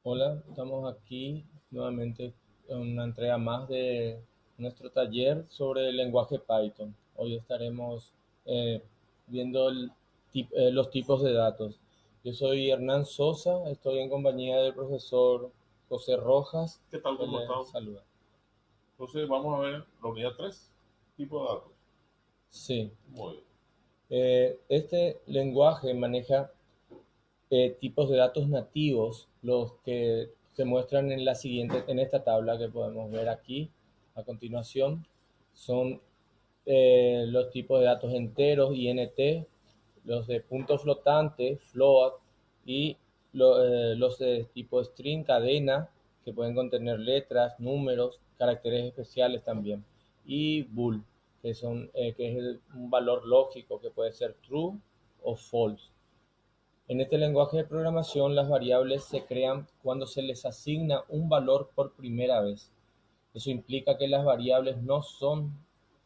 Hola, estamos aquí nuevamente en una entrega más de nuestro taller sobre el lenguaje Python. Hoy estaremos eh, viendo los tipos de datos. Yo soy Hernán Sosa, estoy en compañía del profesor José Rojas, ¿Qué tal? que ¿Cómo les están? saluda. Entonces vamos a ver la unidad 3, tipo de datos. Sí, Muy bien. este lenguaje maneja tipos de datos nativos, los que se muestran en en esta tabla que podemos ver aquí a continuación, son los tipos de datos enteros, INT, los de punto flotante, float, y los de tipo string, cadena, que pueden contener letras, números, caracteres especiales también, y bool, que es un valor lógico que puede ser true o false. En este lenguaje de programación, las variables se crean cuando se les asigna un valor por primera vez. Eso implica que las variables no son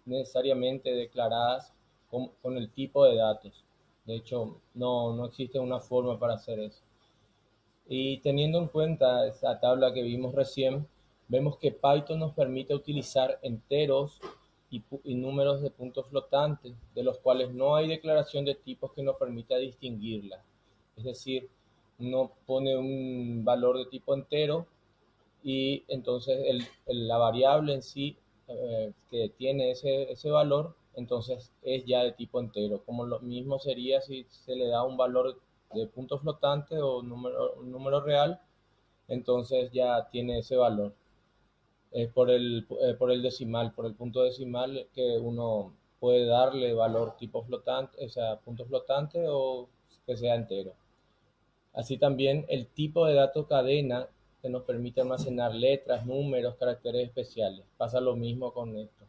necesariamente declaradas con el tipo de datos. De hecho, no existe una forma para hacer eso. Y teniendo en cuenta esa tabla que vimos recién, vemos que Python nos permite utilizar enteros y números de puntos flotantes, de los cuales no hay declaración de tipos que nos permita distinguirlas. Es decir, uno pone un valor de tipo entero y entonces la variable en sí que tiene ese valor, entonces es ya de tipo entero. Como lo mismo sería si se le da un valor de punto flotante o un número real, entonces ya tiene ese valor. Es por el decimal, por el punto decimal que uno puede darle valor tipo flotante, o sea, punto flotante o que sea entero. Así también el tipo de dato cadena que nos permite almacenar letras, números, caracteres especiales. Pasa lo mismo con esto.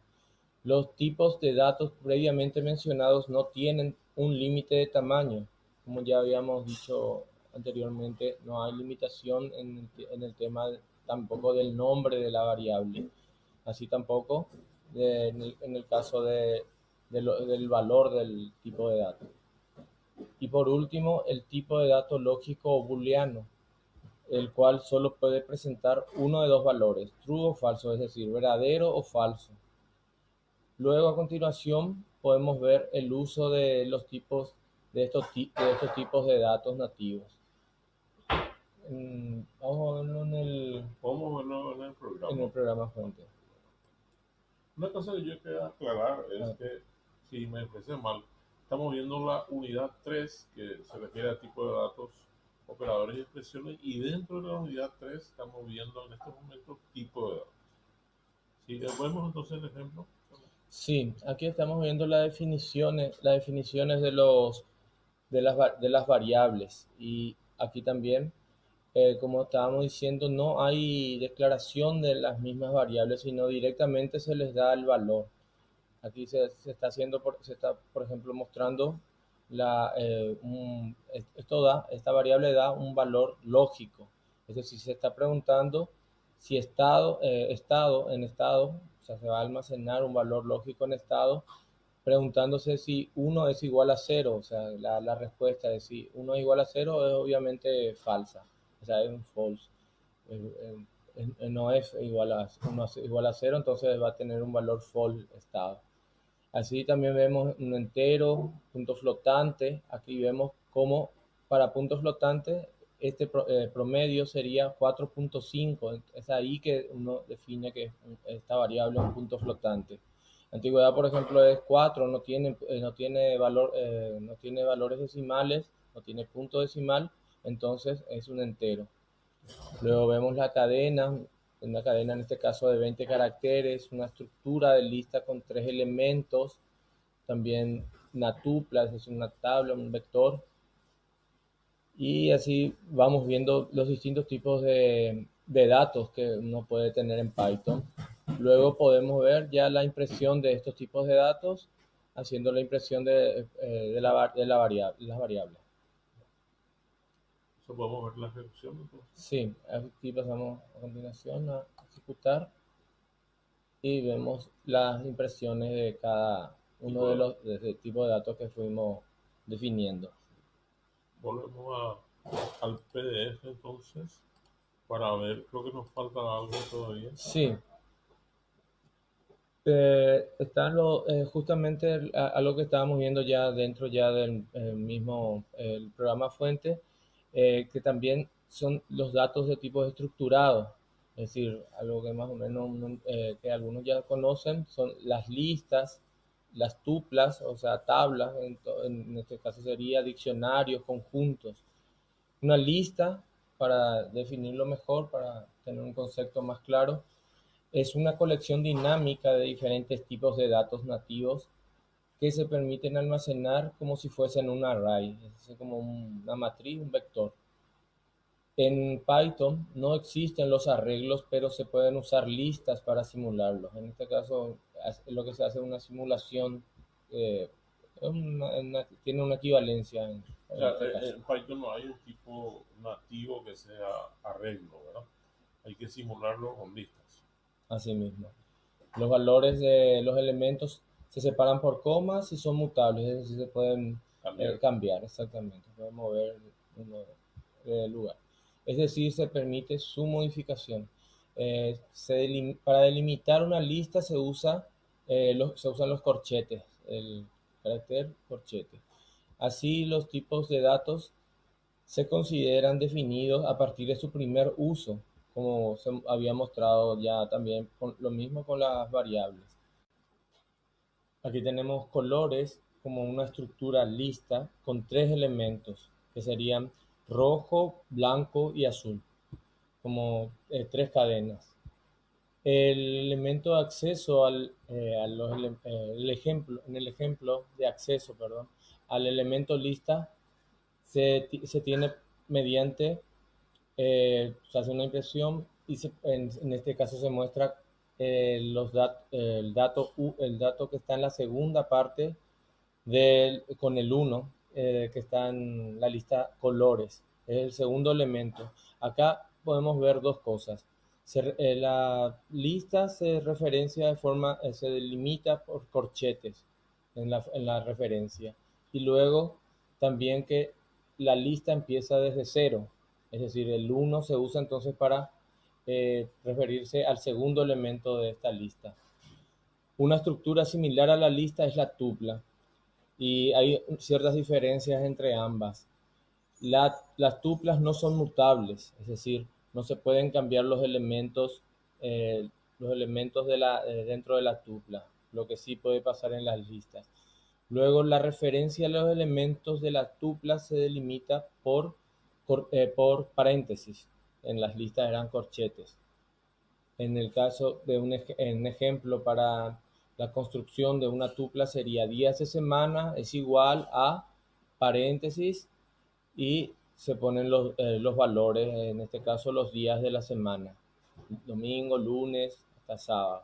Los tipos de datos previamente mencionados no tienen un límite de tamaño. Como ya habíamos dicho anteriormente, no hay limitación en el tema tampoco del nombre de la variable. Así tampoco en el caso del valor del tipo de dato. Y por último, el tipo de dato lógico o booleano, el cual solo puede presentar uno de dos valores, true o falso, es decir, verdadero o falso. Luego, a continuación, podemos ver el uso de los tipos de estos tipos de datos nativos. Vamos a verlo Vamos a verlo en el en programa. el programa fuente. Una cosa que yo quiero aclarar es Ah, que, si me expresé mal, estamos viendo la unidad 3 que se refiere a tipo de datos, operadores y expresiones, y dentro de la unidad 3 estamos viendo en estos momentos tipo de datos. Si vemos entonces el ejemplo, sí, aquí estamos viendo las definiciones de las variables. Y aquí también, como estábamos diciendo, no hay declaración de las mismas variables, sino directamente se les da el valor. Aquí se está haciendo, se está, por ejemplo, mostrando esta variable da un valor lógico. Es decir, se está preguntando si en estado, o sea, se va a almacenar un valor lógico en estado, preguntándose si uno es igual a cero. O sea, la respuesta de si uno es igual a cero es obviamente falsa, o sea, es un false. No es igual a, uno es igual a cero, entonces va a tener un valor false estado. Así también vemos un entero, punto flotante. Aquí vemos cómo para puntos flotantes este promedio sería 4.5. Es ahí que uno define que esta variable es un punto flotante. La antigüedad, por ejemplo, es 4, no tiene valores decimales, no tiene punto decimal, entonces es un entero. Luego vemos una cadena en este caso de 20 caracteres, una estructura de lista con tres elementos, también una tupla, es decir, una tabla, un vector, y así vamos viendo los distintos tipos de datos que uno puede tener en Python. Luego podemos ver ya la impresión de estos tipos de datos, haciendo la impresión las variables. eso podemos ver la ejecución entonces. Sí, aquí pasamos a continuación a ejecutar y vemos las impresiones de cada uno Tipo de de datos. de tipo de datos que fuimos definiendo. Volvemos al PDF entonces. Para ver, creo que nos falta algo todavía. Sí, están justamente a lo que estábamos viendo ya dentro ya del mismo el programa fuente, que también son los datos de tipo estructurado, es decir, algo que más o menos que algunos ya conocen son las listas, las tuplas, o sea, tablas, en este caso sería diccionarios, conjuntos. Una lista, para definirlo mejor, para tener un concepto más claro, es una colección dinámica de diferentes tipos de datos nativos que se permiten almacenar como si fuesen un array, es decir, como una matriz, un vector. En Python no existen los arreglos, pero se pueden usar listas para simularlos. En este caso, lo que se hace es una simulación, eh, tiene una equivalencia O en sea, este caso. en Python no hay un tipo nativo que sea arreglo, ¿verdad? Hay que simularlo con listas. Así mismo. Los valores de los elementos se separan por comas y son mutables, es decir, se pueden Cambiar. cambiar exactamente, pueden mover uno de lugar. Es decir, se permite su modificación. Para delimitar una lista se usan los corchetes, el carácter corchete. Así, los tipos de datos se consideran definidos a partir de su primer uso, como se había mostrado ya también con lo mismo con las variables. Aquí tenemos colores como una estructura lista con tres elementos, que serían rojo, blanco y azul, como tres cadenas. El elemento de acceso en el ejemplo de acceso, perdón, al elemento lista se tiene mediante, se hace una impresión y en este caso se muestra el dato que está en la segunda parte con el uno, que está en la lista colores, es el segundo elemento. Acá podemos ver dos cosas. La lista se referencia de forma, se delimita por corchetes en la referencia. Y luego también que la lista empieza desde cero, es decir, el uno se usa entonces para referirse al segundo elemento de esta lista. Una estructura similar a la lista es la tupla, y hay ciertas diferencias entre ambas. Las tuplas no son mutables, es decir, no se pueden cambiar los elementos dentro de la tupla, lo que sí puede pasar en las listas. Luego, la referencia a los elementos de la tupla se delimita por paréntesis. En las listas eran corchetes. En el caso de un ejemplo para la construcción de una tupla sería días de semana es igual a paréntesis y se ponen los valores, en este caso los días de la semana, domingo, lunes hasta sábado.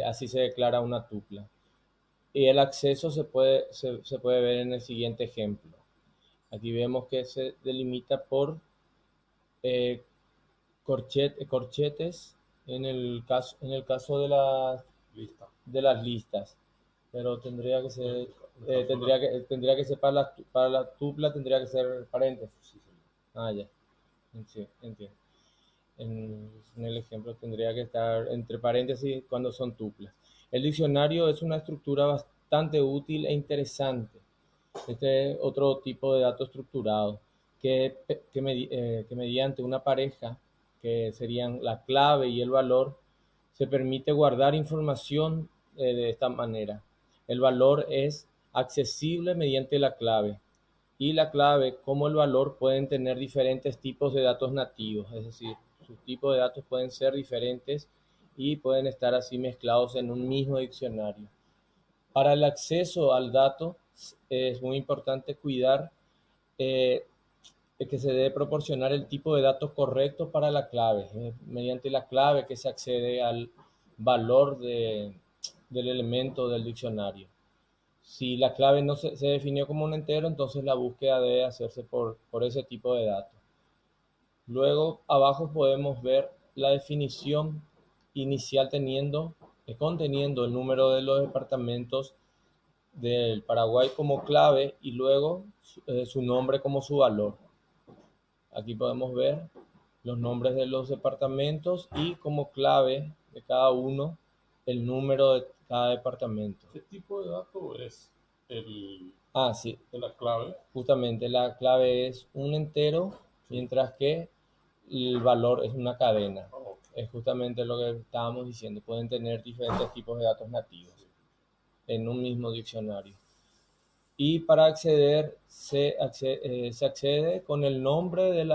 Así se declara una tupla. Y el acceso se puede ver en el siguiente ejemplo. Aquí vemos que se delimita por eh, corchetes en el caso Lista. de las listas, pero tendría que ser, tendría que ser para la tupla, tendría que ser paréntesis. Sí, sí. Ah, ya, sí, entiendo. En el ejemplo tendría que estar entre paréntesis cuando son tuplas. El diccionario es una estructura bastante útil e interesante. Este es otro tipo de dato estructurado que mediante una pareja, que serían la clave y el valor, se permite guardar información de esta manera. El valor es accesible mediante la clave, y la clave como el valor pueden tener diferentes tipos de datos nativos, es decir, sus tipos de datos pueden ser diferentes y pueden estar así mezclados en un mismo diccionario. Para el acceso al dato es muy importante cuidar eh, que se debe proporcionar el tipo de datos correcto para la clave. Mediante la clave que se accede al valor del elemento del diccionario. Si la clave no se definió como un entero, entonces la búsqueda debe hacerse por ese tipo de datos. Luego, abajo podemos ver la definición inicial conteniendo el número de los departamentos del Paraguay como clave y luego su nombre como su valor. Aquí podemos ver los nombres de los departamentos y como clave de cada uno el número de cada departamento. ¿Qué tipo de dato es el Sí, de la clave? justamente la clave es un entero, Sí. mientras que el valor es una cadena. Ok. Es justamente lo que estábamos diciendo. Pueden tener diferentes tipos de datos nativos en un mismo diccionario. Y para acceder, se accede con el nombre del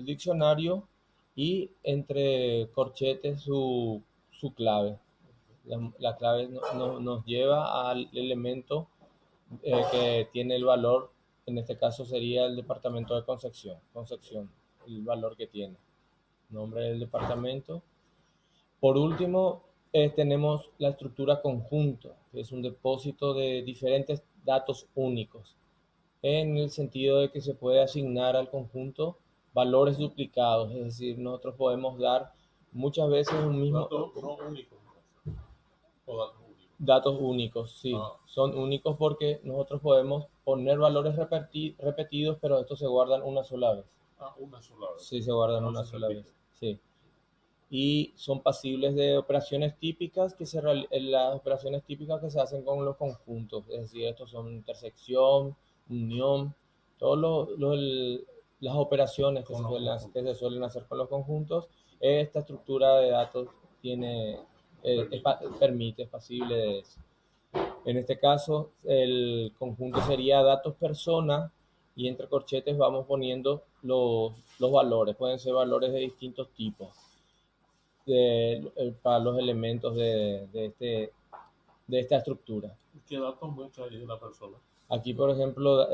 diccionario y entre corchetes su clave. La clave nos lleva al elemento que tiene el valor, en este caso sería el departamento de Concepción, el valor que tiene, nombre del departamento. Por último, tenemos la estructura conjunto, que es un depósito de diferentes datos únicos, en el sentido de que se puede asignar al conjunto valores duplicados, es decir, nosotros podemos dar muchas veces un mismo... Datos no únicos, o datos únicos. Datos únicos, sí. Son únicos porque nosotros podemos poner valores repetidos, pero estos se guardan una sola vez. Una sola vez. Sí, se guardan una sola vez. Sí. Y son pasibles de operaciones típicas las operaciones típicas que se hacen con los conjuntos. Es decir, estos son intersección, unión, todas las operaciones que se suelen hacer con los conjuntos. Esta estructura de datos permite, es pasible de eso. En este caso, el conjunto sería datos persona y entre corchetes vamos poniendo los valores. Pueden ser valores de distintos tipos para los elementos de esta estructura. ¿Qué datos muestra ahí de la persona? Aquí, por ejemplo,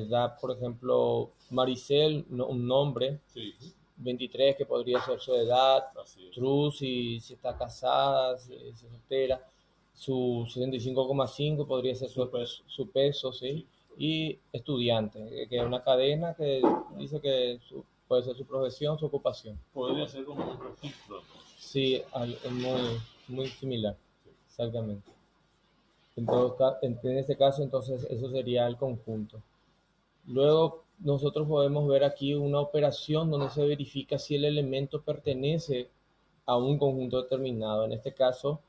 da, por ejemplo, Maricel, un nombre, sí. 23, que podría ser su edad, True, si está casada, si es soltera, su 65,5 podría ser su peso, ¿sí? Y estudiante, que es una cadena que dice que puede ser su profesión, su ocupación. Podría ser como un registro. Sí, es muy similar, exactamente. En este caso, entonces, eso sería el conjunto. Luego, nosotros podemos ver aquí una operación donde se verifica si el elemento pertenece a un conjunto determinado. En este caso,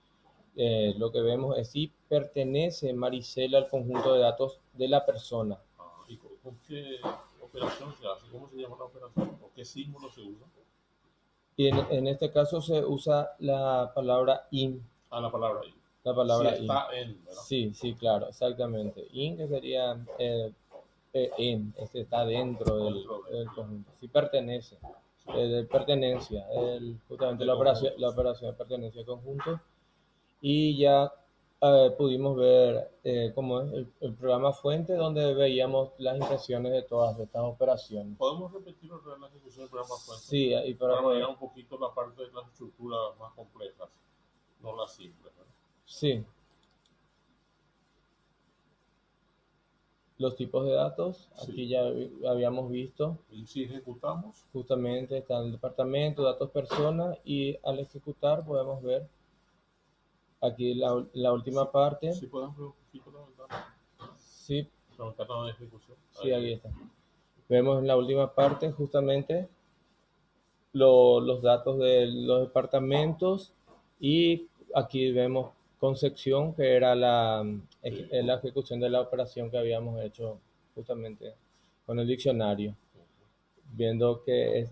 lo que vemos es si pertenece Maricela al conjunto de datos de la persona. ¿Y con qué operación se hace? ¿Cómo se llama la operación? ¿O qué símbolo se usa? Y en este caso se usa la palabra in. La palabra in. La palabra in. Está en, ¿verdad? Sí, claro, exactamente. In, que sería está dentro del conjunto. Sí pertenece. De pertenencia. Justamente la operación de pertenencia al conjunto. Y ya pudimos ver cómo es el programa fuente, donde veíamos las impresiones de todas estas operaciones. ¿Podemos repetir la ejecución del programa fuente? Sí, y para mirar un poquito la parte de las estructuras más complejas, no las simples, ¿verdad? Sí. Los tipos de datos, aquí ya habíamos visto. Y si ejecutamos, justamente está el departamento, datos personas, y al ejecutar podemos ver aquí la última parte. Sí, podemos ver un poquito la ventana. Sí. La ventana de ejecución. Sí, ahí está. Vemos en la última parte justamente los datos de los departamentos, y aquí vemos Concepción, que era la ejecución de la operación que habíamos hecho justamente con el diccionario, viendo que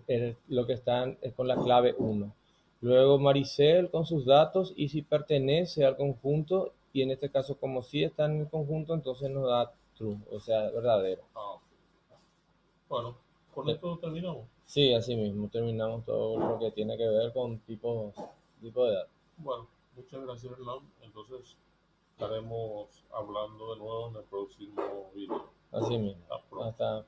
lo que están es con la clave 1. Luego Maricel con sus datos y si pertenece al conjunto, y en este caso como si está en el conjunto, entonces nos da true, o sea, verdadero. Bueno, con esto terminamos. Sí, así mismo, terminamos todo lo que tiene que ver con tipo de datos. Bueno, muchas gracias, Hernán. Entonces estaremos hablando de nuevo en el próximo video. Así mismo. Hasta